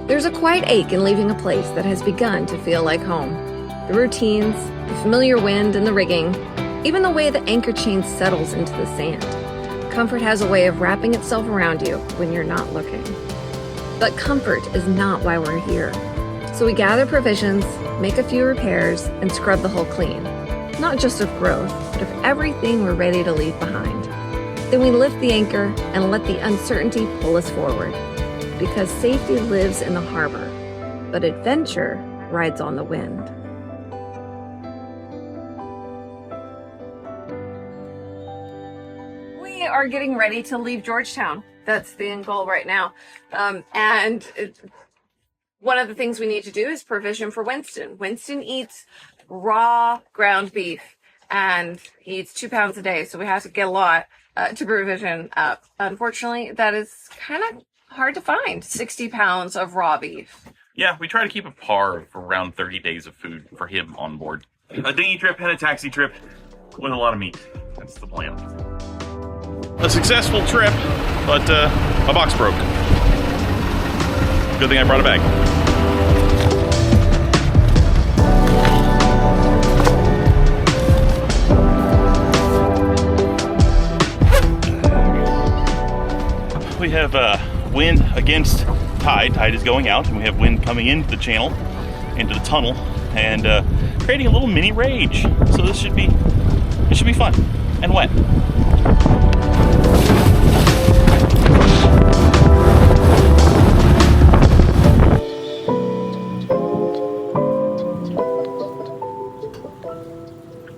There's a quiet ache in leaving a place that has begun to feel like home. The routines, the familiar wind and the rigging, even the way the anchor chain settles into the sand. Comfort has a way of wrapping itself around you when you're not looking. But comfort is not why we're here. So we gather provisions, make a few repairs, and scrub the hull clean. Not just of growth, but of everything we're ready to leave behind. Then we lift the anchor and let the uncertainty pull us forward. Because safety lives in the harbor, but adventure rides on the wind. We are getting ready to leave Georgetown. That's the end goal right now. One of the things we need to do is provision for Winston. Winston eats raw ground beef, and he eats 2 pounds a day, so we have to get a lot to provision up. Unfortunately, that is kind of hard to find, 60 pounds of raw beef. Yeah, we try to keep a par of around 30 days of food for him on board. A dinghy trip and a taxi trip with a lot of meat. That's the plan. A successful trip, but my box broke. Good thing I brought it back. We have wind against tide. Tide is going out, and we have wind coming into the channel, into the tunnel, and creating a little mini rage. So this should be fun and wet.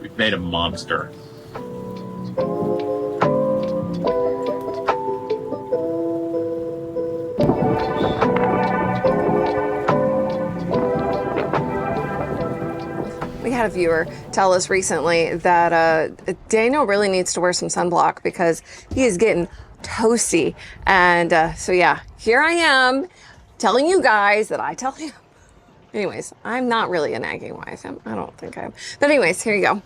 We've made a monster. We had a viewer tell us recently that Daniel really needs to wear some sunblock because he is getting toasty. And so yeah, here I am telling you guys that I tell him. Anyways, I'm not really a nagging wife. I don't think I am. But anyways, here you go.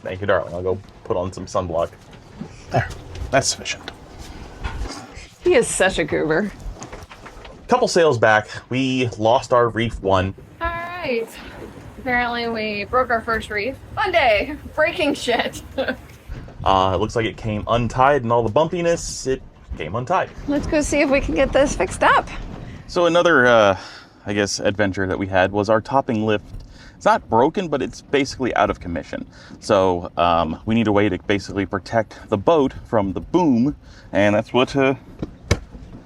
Thank you, darling. I'll go put on some sunblock. There, that's sufficient. He is such a goober. Couple sails back, we lost our reef one. All right. Apparently we broke our first reef. Fun day. Breaking shit. It looks like it came untied, and all the bumpiness, it came untied. Let's go see if we can get this fixed up. So another, I guess, adventure that we had was our topping lift. It's not broken, but it's basically out of commission. So we need a way to basically protect the boat from the boom, and that's what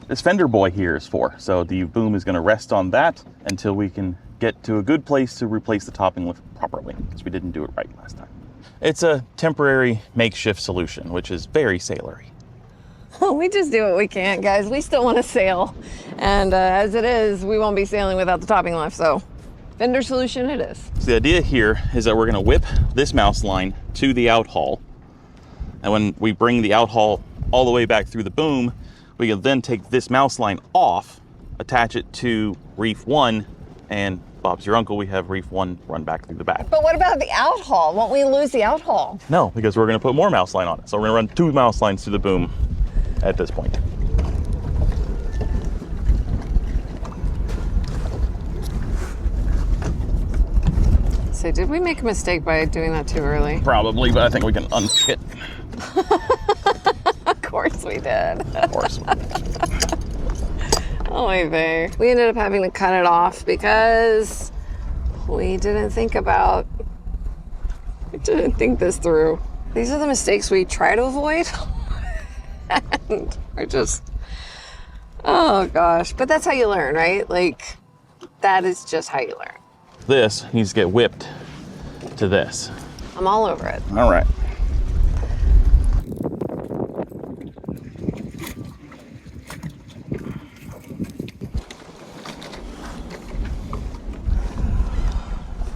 this fender boy here is for. So the boom is going to rest on that until we can get to a good place to replace the topping lift properly, because we didn't do it right last time. It's a temporary makeshift solution, which is very sailory. We just do what we can, guys. We still want to sail. And as it is, we won't be sailing without the topping lift, so fender solution it is. So the idea here is that we're going to whip this mouse line to the outhaul. And when we bring the outhaul all the way back through the boom, we can then take this mouse line off, attach it to reef 1, and Bob's your uncle, we have reef 1 run back through the back. But what about the outhaul? Won't we lose the outhaul? No, because we're going to put more mouse line on it. So we're going to run 2 mouse lines through the boom at this point. So did we make a mistake by doing that too early? Probably, but I think we can unpick it. Of course we did. Of course. Oh, maybe. We ended up having to cut it off because we didn't think this through. These are the mistakes we try to avoid. And we're just, oh gosh. But that's how you learn, right? Like, that is just how you learn. This needs to get whipped to this. I'm all over it. All right.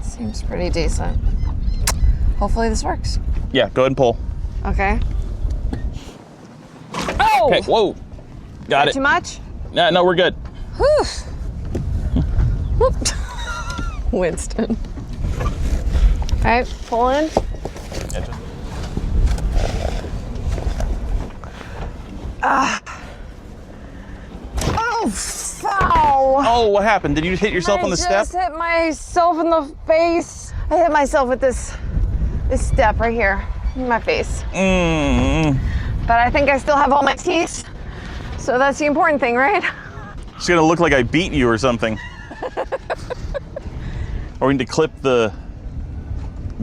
Seems pretty decent. Hopefully this works. Yeah, go ahead and pull. Okay. Oh! Okay, whoa. Got it. Too much? No, we're good. Whew. Whoop. Winston. All right, pull in. Ah. Oh, fuck. Ow! Oh, what happened? Did you hit yourself on the step? I just hit myself in the face. I hit myself with this step right here in my face. But I think I still have all my teeth. So that's the important thing, right? It's gonna look like I beat you or something. Or we need to clip the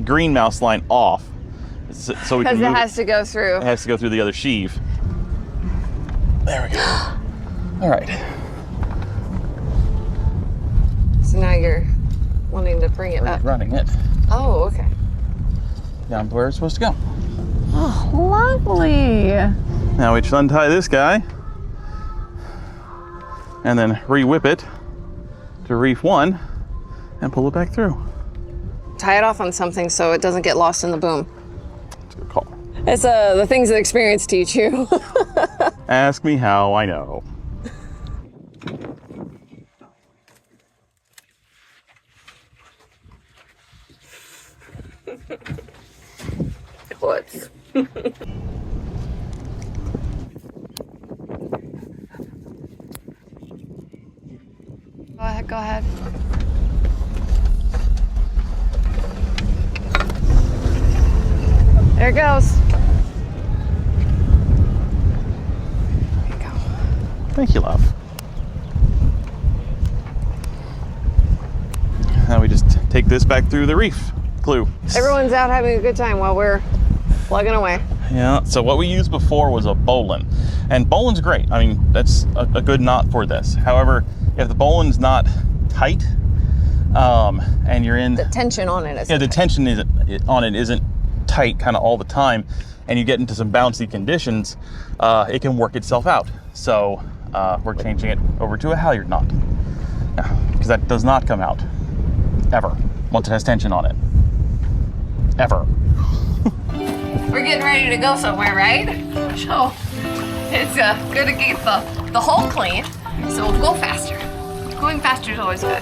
green mouse line off. So we can Because it has to go through. It has to go through the other sheave. There we go. All right. So now you're wanting to bring it up. Running it Oh, okay. down to where it's supposed to go. Oh, lovely. Now we just untie this guy and then re-whip it to reef 1 and pull it back through. Tie it off on something so it doesn't get lost in the boom. That's a good call. It's the things that experience teach you. Ask me how I know. What? Go ahead. There it goes. There you go. Thank you, love. Now we just take this back through the reef glue. Everyone's out having a good time while we're plugging away. Yeah, so what we used before was a bowline. And bowline's great. I mean, that's a good knot for this. However, if the bowline's not tight, and you're in... The tension on it is. Yeah, the tension on it isn't tight kind of all the time, and you get into some bouncy conditions, it can work itself out. So we're changing it over to a halyard knot. Yeah, because that does not come out, ever, once it has tension on it. Ever. We're getting ready to go somewhere, right? So it's good to keep the hole clean, so we'll go faster. Going faster is always good.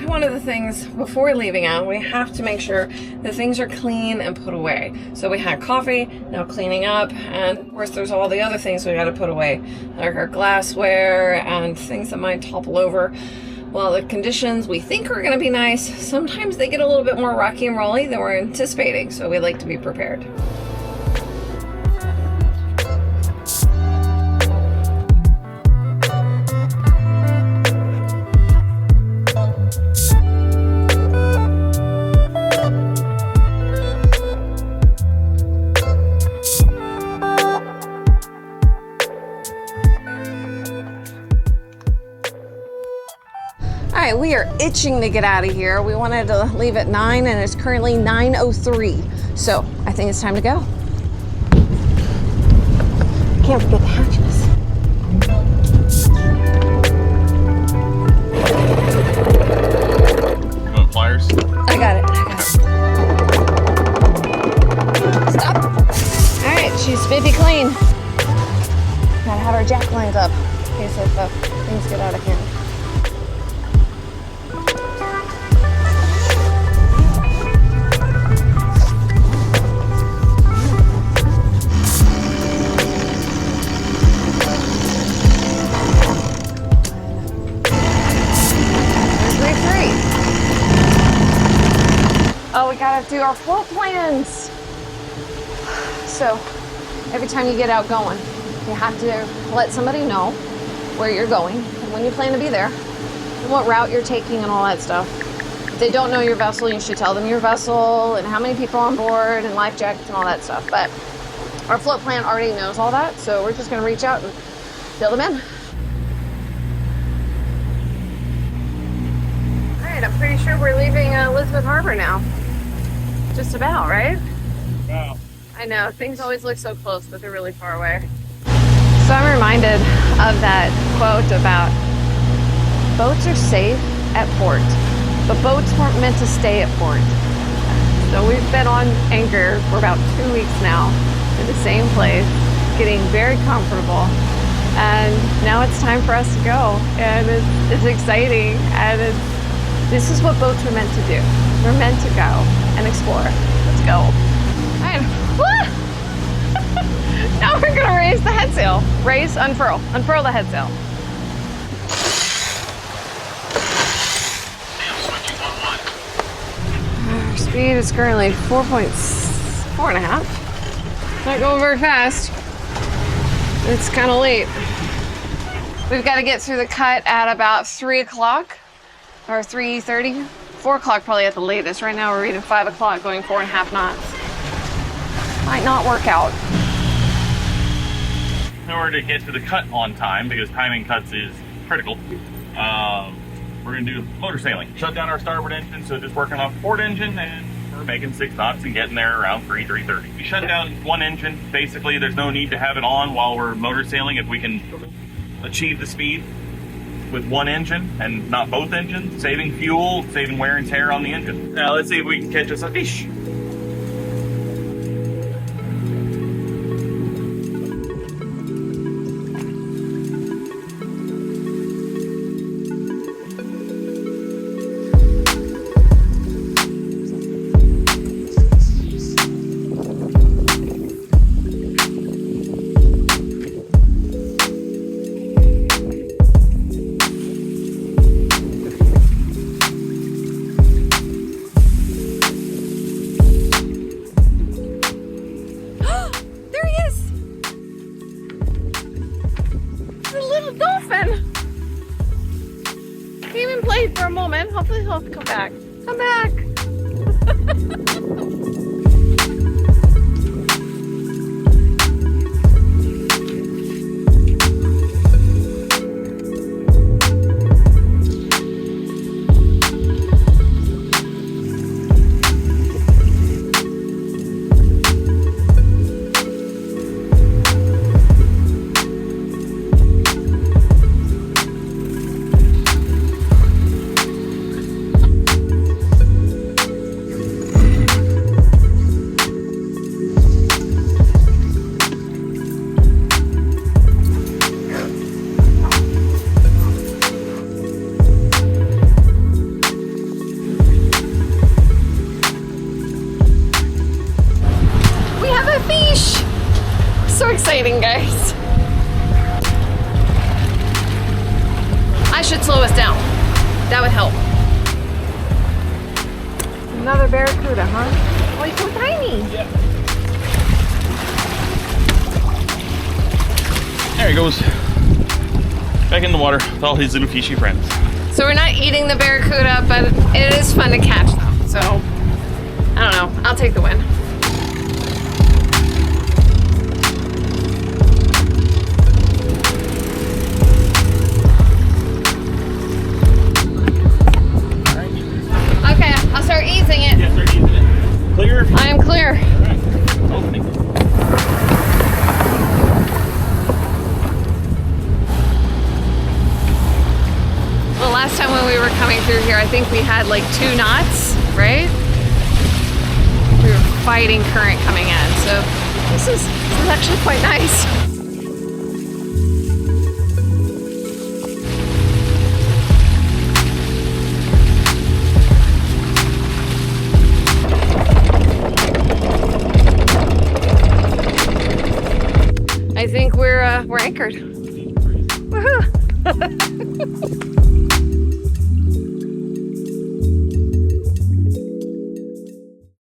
One of the things before leaving out, we have to make sure that things are clean and put away. So we had coffee, now cleaning up, and of course there's all the other things we got to put away, like our glassware and things that might topple over. Well, the conditions we think are going to be nice. Sometimes they get a little bit more rocky and rolly than we're anticipating, so we like to be prepared. All right, we are itching to get out of here. We wanted to leave at 9 and it's currently 9:03. So I think it's time to go. Can't forget the hatches. You want pliers? I got it. Stop. All right, she's spiffy clean. Gotta have our jack lines up in case if things get out of hand. Oh, we gotta do our float plans. So every time you get out going, you have to let somebody know where you're going and when you plan to be there and what route you're taking and all that stuff. If they don't know your vessel, you should tell them your vessel and how many people on board and life jackets and all that stuff. But our float plan already knows all that, so we're just gonna reach out and fill them in. All right, I'm pretty sure we're leaving Elizabeth Harbor now. Just about, right? Wow. I know, things always look so close, but they're really far away. So I'm reminded of that quote about boats are safe at port, but boats weren't meant to stay at port. So we've been on anchor for about 2 weeks now in the same place, getting very comfortable. And now it's time for us to go. And it's exciting, and this is what boats are meant to do. We're meant to go and explore. Let's go. All right. Now we're gonna raise the head sail. Raise, unfurl. Unfurl the head sail. Our speed is currently 4.5. Not going very fast. It's kind of late. We've got to get through the cut at about 3 o'clock or 3:30. 4 o'clock probably at the latest. Right now we're reading 5 o'clock going 4.5 knots. Might not work out. In order to get to the cut on time, because timing cuts is critical, we're going to do motor sailing. Shut down our starboard engine, so just working off the port engine, and we're making 6 knots and getting there around 3:30. We shut down one engine. Basically, there's no need to have it on while we're motor sailing if we can achieve the speed with one engine and not both engines, saving fuel, saving wear and tear on the engine. Now let's see if we can catch us a fish. For a moment. Hopefully he'll come back. Come back. So exciting, guys. I should slow us down. That would help. Another barracuda, huh? Oh, he's so tiny. Yeah. There he goes. Back in the water with all his little fishy friends. So we're not eating the barracuda, but it is fun to catch them. So, I don't know. I'll take the win. Start easing it. Yeah, start easing it. Clear? I am clear. All right. Opening. Well, last time when we were coming through here, I think we had like 2 knots, right? We were fighting current coming in, so this is actually quite nice. I think we're anchored. Woohoo!